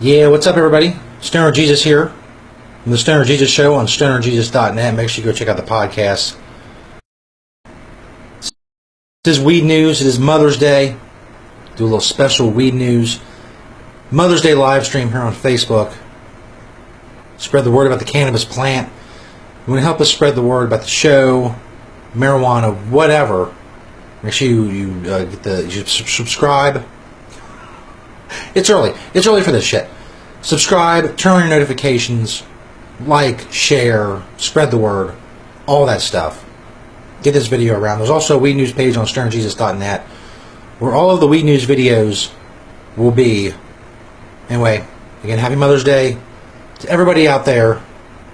Yeah, what's up, everybody? Stoner Jesus here from the Stoner Jesus Show on stonerjesus.net. Make sure you go check out the podcast. This is weed news. It is Mother's Day. Do a little special weed news Mother's Day live stream here on Facebook. Spread the word about the cannabis plant. You want to help us spread the word about the show, marijuana, whatever. Make sure you subscribe. It's early. It's early for this shit. Subscribe, turn on your notifications, like, share, spread the word, all that stuff. Get this video around. There's also a weed news page on stonerjesus.net where all of the weed news videos will be. Anyway, again, happy Mother's Day to everybody out there,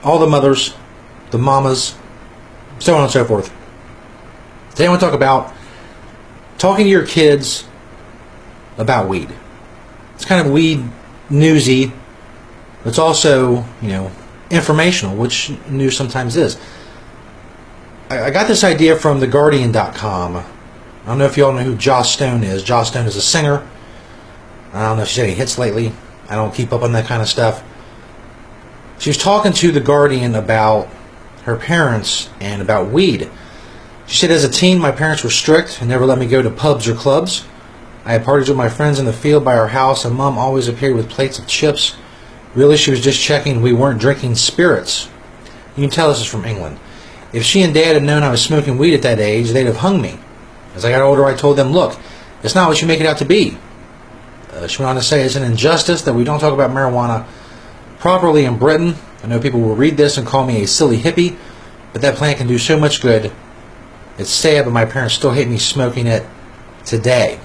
all the mothers, the mamas, so on and so forth. Today I want to talk about talking to your kids about weed. It's kind of weed newsy. It's also, informational, which news sometimes is. I got this idea from TheGuardian.com. I don't know if you all know who Joss Stone is. Joss Stone is a singer. I don't know if she's had any hits lately. I don't keep up on that kind of stuff. She was talking to The Guardian about her parents and about weed. She said, as a teen, my parents were strict and never let me go to pubs or clubs. I had parties with my friends in the field by our house, and Mom always appeared with plates of chips. Really, she was just checking we weren't drinking spirits. You can tell this is from England. If she and Dad had known I was smoking weed at that age, they'd have hung me. As I got older, I told them, look, it's not what you make it out to be. She went on to say, it's an injustice that we don't talk about marijuana properly in Britain. I know people will read this and call me a silly hippie, but that plant can do so much good. It's sad, but my parents still hate me smoking it today.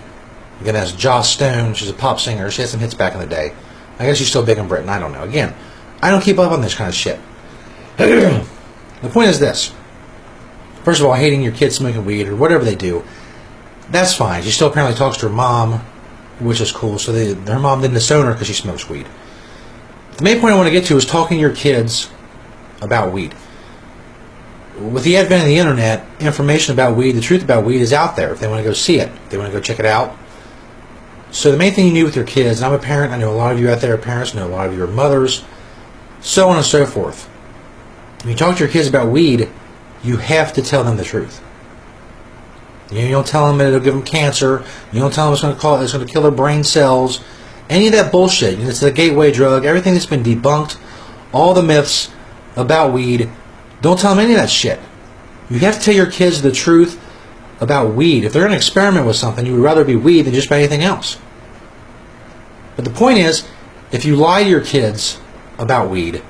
Again, that's Joss Stone. She's a pop singer. She had some hits back in the day. I guess she's still big in Britain. I don't know. Again, I don't keep up on this kind of shit. The point is this. First of all, hating your kids smoking weed or whatever they do, that's fine. She still apparently talks to her mom, which is cool. So her mom didn't disown her because she smokes weed. The main point I want to get to is talking to your kids about weed. With the advent of the internet, information about weed, the truth about weed is out there if they want to go see it, if they want to go check it out. So the main thing you need with your kids, and I'm a parent, I know a lot of you out there are parents, I know a lot of you are mothers, so on and so forth. When you talk to your kids about weed, you have to tell them the truth. You don't tell them that it'll give them cancer. You don't tell them it's going to kill their brain cells. Any of that bullshit. It's a gateway drug. Everything that's been debunked, all the myths about weed, don't tell them any of that shit. You have to tell your kids the truth about weed. If they're going to experiment with something, you would rather be weed than just about anything else. But the point is, if you lie to your kids about weed,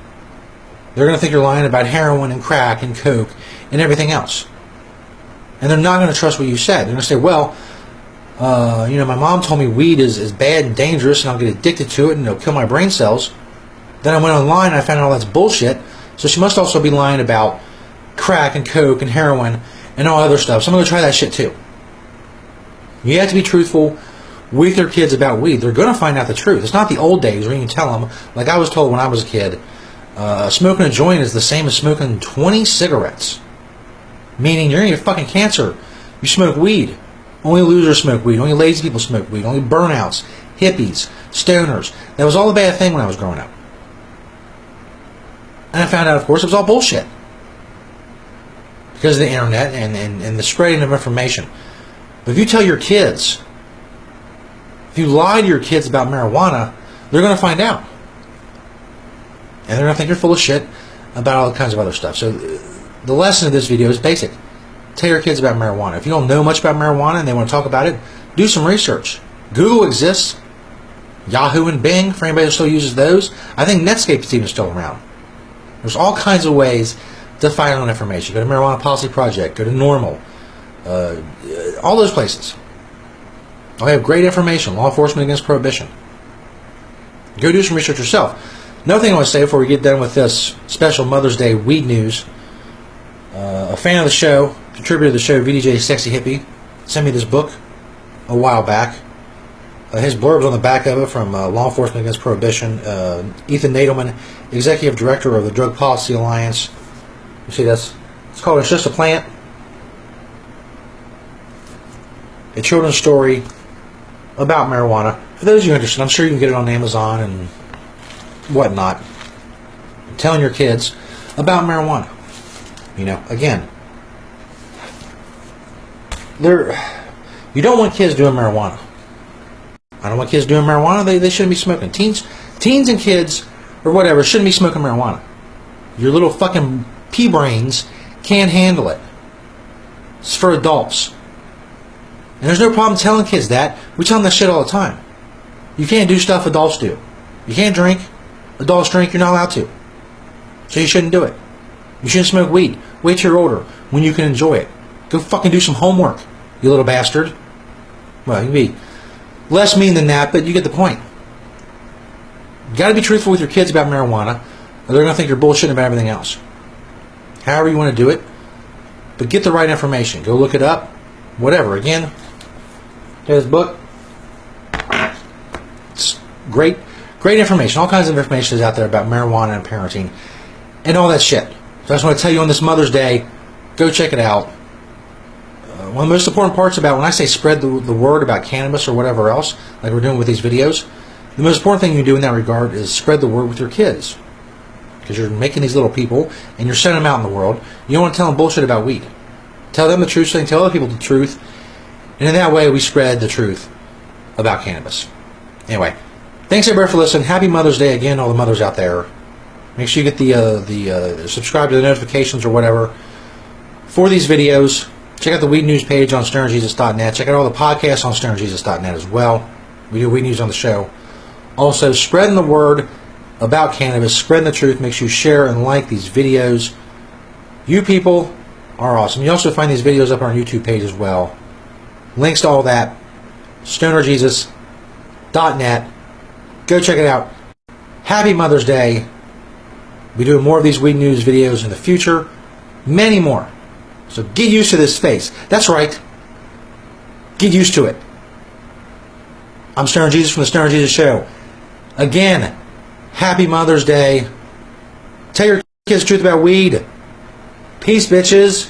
they're going to think you're lying about heroin and crack and coke and everything else. And they're not going to trust what you said. They're going to say, well, my mom told me weed is bad and dangerous and I'll get addicted to it and it'll kill my brain cells. Then I went online and I found out all that's bullshit. So she must also be lying about crack and coke and heroin and all other stuff. So I'm going to try that shit too. You have to be truthful with your kids about weed. They're going to find out the truth. It's not the old days where you can tell them, like I was told when I was a kid, smoking a joint is the same as smoking 20 cigarettes. Meaning you're going to get fucking cancer. You smoke weed. Only losers smoke weed. Only lazy people smoke weed. Only burnouts, hippies, stoners. That was all a bad thing when I was growing up. And I found out, of course, it was all bullshit. Because of the internet and the spreading of information. But if you tell your kids, if you lie to your kids about marijuana, they're going to find out. And they're going to think you're full of shit about all kinds of other stuff. So the lesson of this video is basic. Tell your kids about marijuana. If you don't know much about marijuana and they want to talk about it, do some research. Google exists. Yahoo and Bing, for anybody who still uses those. I think Netscape is even still around. There's all kinds of ways to find out information. Go to Marijuana Policy Project. Go to Normal. All those places. They have great information. Law Enforcement Against Prohibition. Go do some research yourself. Another thing I want to say before we get done with this special Mother's Day weed news. A fan of the show, contributor to the show, VDJ Sexy Hippie, sent me this book a while back. His blurb's on the back of it from Law Enforcement Against Prohibition. Ethan Nadelman, Executive Director of the Drug Policy Alliance. You see this? It's called It's Just a Plant. A children's story about marijuana. For those of you interested, I'm sure you can get it on Amazon and whatnot, telling your kids about marijuana. Again, you don't want kids doing marijuana. I don't want kids doing marijuana. They shouldn't be smoking. Teens and kids, or whatever, shouldn't be smoking marijuana. Your little fucking pea brains can't handle it. It's for adults. And there's no problem telling kids that. We tell them that shit all the time. You can't do stuff adults do. You can't drink. Adults drink, you're not allowed to. So you shouldn't do it. You shouldn't smoke weed. Wait till you're older, when you can enjoy it. Go fucking do some homework, you little bastard. Well, you can be less mean than that, but you get the point. You got to be truthful with your kids about marijuana, or they're going to think you're bullshitting about everything else. However you want to do it, but get the right information. Go look it up. Whatever. Again, here's this book. It's great information. All kinds of information is out there about marijuana and parenting and all that shit. So I just want to tell you on this Mother's Day, go check it out. One of the most important parts about when I say spread the word about cannabis or whatever else, like we're doing with these videos, the most important thing you can do in that regard is spread the word with your kids. Because you're making these little people and you're sending them out in the world. You don't want to tell them bullshit about weed. Tell them the truth so they can tell other people the truth. And in that way, we spread the truth about cannabis. Anyway, thanks everybody for listening. Happy Mother's Day again, all the mothers out there. Make sure you get the subscribe to the notifications or whatever for these videos. Check out the Weed News page on stonerjesus.net. Check out all the podcasts on stonerjesus.net as well. We do Weed News on the show. Also, spreading the word about cannabis, spreading the truth, makes you share and like these videos. You people are awesome. You also find these videos up on our YouTube page as well. Links to all that, stonerjesus.net. Go check it out. Happy Mother's Day. We'll be doing more of these Weed News videos in the future. Many more. So get used to this face. That's right. Get used to it. I'm Stoner Jesus from the Stoner Jesus Show. Again, happy Mother's Day. Tell your kids the truth about weed. Peace, bitches.